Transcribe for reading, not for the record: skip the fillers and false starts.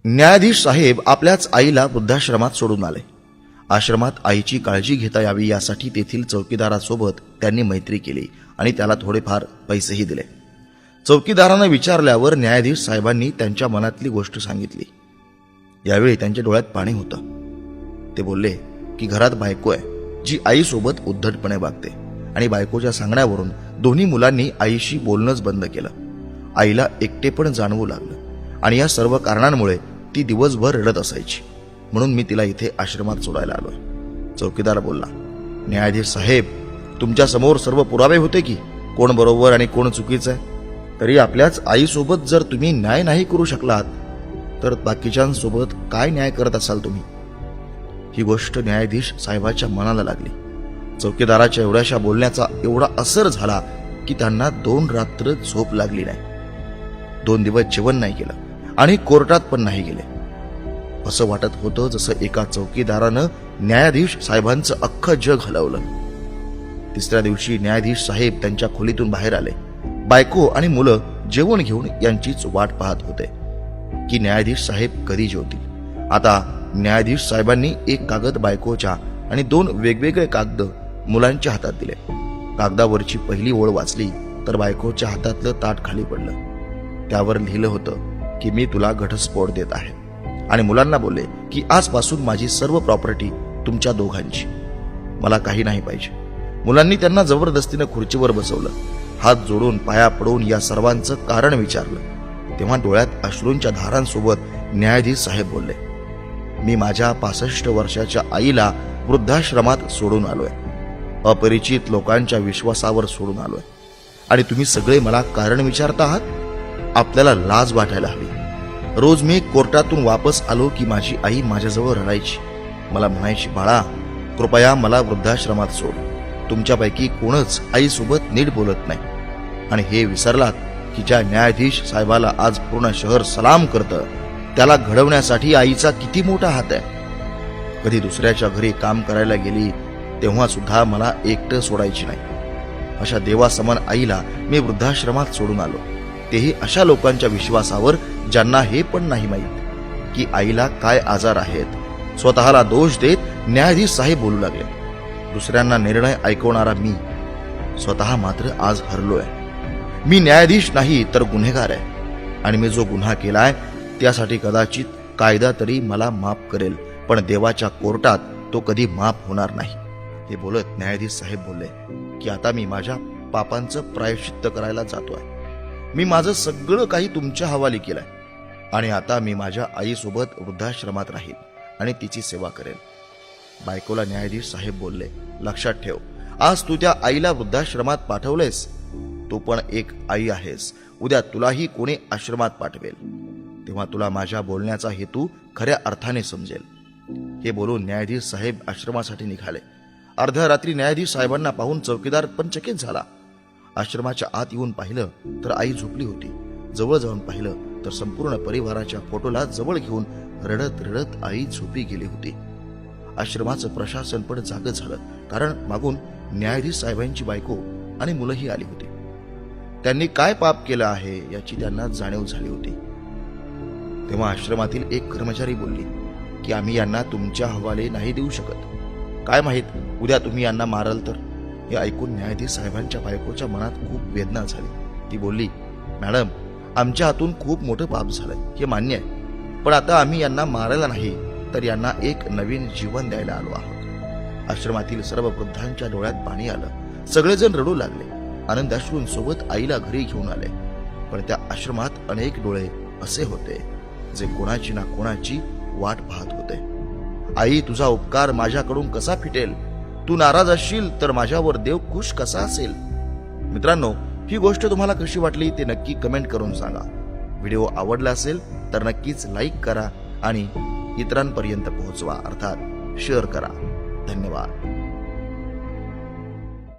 न्यायाधीश साहेब आपल्याच आईला वृद्धाश्रमात सोडून आले. आश्रमात आईची काळजी घेता यावी यासाठी तेथील चौकीदारासोबत त्यांनी मैत्री केली आणि त्याला थोडेफार पैसेही दिले. चौकीदारानं विचारल्यावर न्यायाधीश साहेबांनी त्यांच्या मनातली गोष्ट सांगितली. यावेळी त्यांच्या डोळ्यात पाणी होतं. ते बोलले की घरात बायको आहे जी आईसोबत उद्धटपणे वागते आणि बायकोच्या सांगण्यावरून दोन्ही मुलांनी आईशी बोलणंच बंद केलं. आईला एकटेपण जाणवू लागलं आणि या सर्व कारणांमुळे ती दिवसभर रडत असायची. म्हणून मी तिला इथे आश्रमात सोडायला आलोय. चौकीदार बोलला, न्यायाधीश साहेब, तुमच्या समोर सर्व पुरावे होते की कोण बरोबर आणि कोण चुकीचं आहे. तरी आपल्याच आईसोबत जर तुम्ही न्याय नाही करू शकलात तर बाकीच्यांसोबत काय न्याय करत असाल तुम्ही. ही गोष्ट न्यायाधीश साहेबाच्या मनाला लागली. चौकीदाराच्या एवढ्याशा बोलण्याचा एवढा असर झाला की त्यांना 2 रात्र झोप लागली नाही. 2 दिवस जेवण नाही केलं आणि कोर्टात पण नाही गेले. असं वाटत होतं जसं एका चौकीदारानं न्यायाधीश साहेबांचं अख्खं जग हलवलं. 3ऱ्या दिवशी न्यायाधीश साहेब त्यांच्या खोलीतून बाहेर आले. बायको आणि मुलं जेवण घेऊन यांचीच वाट पाहत होते की न्यायाधीश साहेब कधी जेवतील. आता न्यायाधीश साहेबांनी एक कागद बायकोच्या आणि 2 वेगवेगळे कागद मुलांच्या हातात दिले. कागदावरची पहिली ओळ वाचली तर बायकोच्या हातातलं ताट खाली पडलं. त्यावर लिहिलं होतं की मी तुला घटस्फोट देत आहे आणि मुलांना बोलले की आजपासून माझी सर्व प्रॉपर्टी तुमच्या दोघांची, मला काही नाही पाहिजे. मुलांनी त्यांना जबरदस्तीनं खुर्चीवर बसवलं. हात जोडून पाया पडून या सर्वांचं कारण विचारलं. तेव्हा डोळ्यात अश्रूंच्या धारांसोबत न्यायाधीश साहेब बोलले, मी माझ्या 65 वर्षाच्या आईला वृद्धाश्रमात सोडून आलोय. अपरिचित लोकांच्या विश्वासावर सोडून आलोय आणि तुम्ही सगळे मला कारण विचारता आहात. आपल्याला लाज वाटायला हवी. रोज मी कोर्टातून वापस आलो की माझी आई माझ्याजवळ रडायची. मला म्हणायची, बाळा, कृपया मला वृद्धाश्रमात सोड. तुमच्यापैकी कोणच आईसोबत नीट बोलत नाही. आणि हे विसरलात की ज्या न्यायाधीश साहेबाला आज पूर्ण शहर सलाम करतं त्याला घडवण्यासाठी आईचा किती मोठा हात आहे. कधी दुसऱ्याच्या घरी काम करायला गेली तेव्हा सुद्धा मला एकटं सोडायची नाही. अशा देवासमान आईला मी वृद्धाश्रमात सोडून आलो, तेही अशा लोकांच्या विश्वासावर ज्यांना हे पण नाही माहीत की आईला काय आजार आहेत. स्वतःला दोष देत न्यायाधीश साहेब बोलू लागले, दुसऱ्यांना निर्णय ऐकवणारा मी स्वतः मात्र आज हरलोय. मी न्यायाधीश नाही तर गुन्हेगार आहे आणि मी जो गुन्हा केलाय त्यासाठी कदाचित कायदा तरी मला माफ करेल, पण देवाच्या कोर्टात तो कधी माफ होणार नाही. हे बोलत न्यायाधीश साहेब बोलले की आता मी माझ्या पापांचं प्रायश्चित्त करायला जातोय. मी माझं सगळं काही तुमच्या हवाली केलंय आणि आता मी माझ्या आईसोबत वृद्धाश्रमात राहील आणि तिची सेवा करेल. बायकोला न्यायाधीश साहेब बोलले, लक्षात ठेव, आज तू त्या आईला वृद्धाश्रमात पाठवलेस, तू पण एक आई आहेस. उद्या तुलाही कोणी आश्रमात पाठवेल, तेव्हा तुला माझ्या बोलण्याचा हेतू खऱ्या अर्थाने समजेल. हे बोलून न्यायाधीश साहेब आश्रमासाठी निघाले. अर्ध्या रात्री न्यायाधीश साहेबांना पाहून चौकीदार पण चकित झाला. आश्रमाच्या आत येऊन पाहिलं तर आई झोपली होती. जवळ जाऊन पाहिलं तर संपूर्ण परिवाराच्या फोटोला जवळ घेऊन रडत रडत आई झोपी गेली होती. आश्रमाचं प्रशासन पण जागं झालं, कारण मागून न्यायाधीश साहेबांची बायको आणि मुलंही आली होती. त्यांनी काय पाप केलं आहे याची त्यांना जाणीव झाली होती. तेव्हा आश्रमातील एक कर्मचारी बोलली की आम्ही यांना तुमच्या हवाले नाही देऊ शकत. काय माहित उद्या तुम्ही यांना माराल तर. हे ऐकून न्यायाधीश साहेबांच्या बायकोच्या मनात खूप वेदना झाली. ती बोलली, मॅडम, आमच्या हातून खूप मोठं पाप झालंय, हे मान्य आहे, पण आता आम्ही यांना मारायला नाही तर यांना एक नवीन जीवन द्यायला आलो आहोत. आश्रमातील सर्व वृद्धांच्या डोळ्यात पाणी आलं. सगळेजण रडू लागले. आनंदाश्रूंसोबत आईला घरी घेऊन आले. पण त्या आश्रमात अनेक डोळे असे होते जे कोणाची ना कोणाची वाट पाहत होते. आई, तुझा उपकार माझ्याकडून कसा फिटेल? तू नाराज असशील तर माझ्यावर देव खुश कसा असेल? मित्रांनो, ही गोष्ट तुम्हाला कशी वाटली ते नक्की कमेंट करून सांगा. व्हिडिओ आवडला असेल तर नक्कीच लाईक करा आणि इतरांपर्यंत पोहोचवा, अर्थात शेअर करा. धन्यवाद.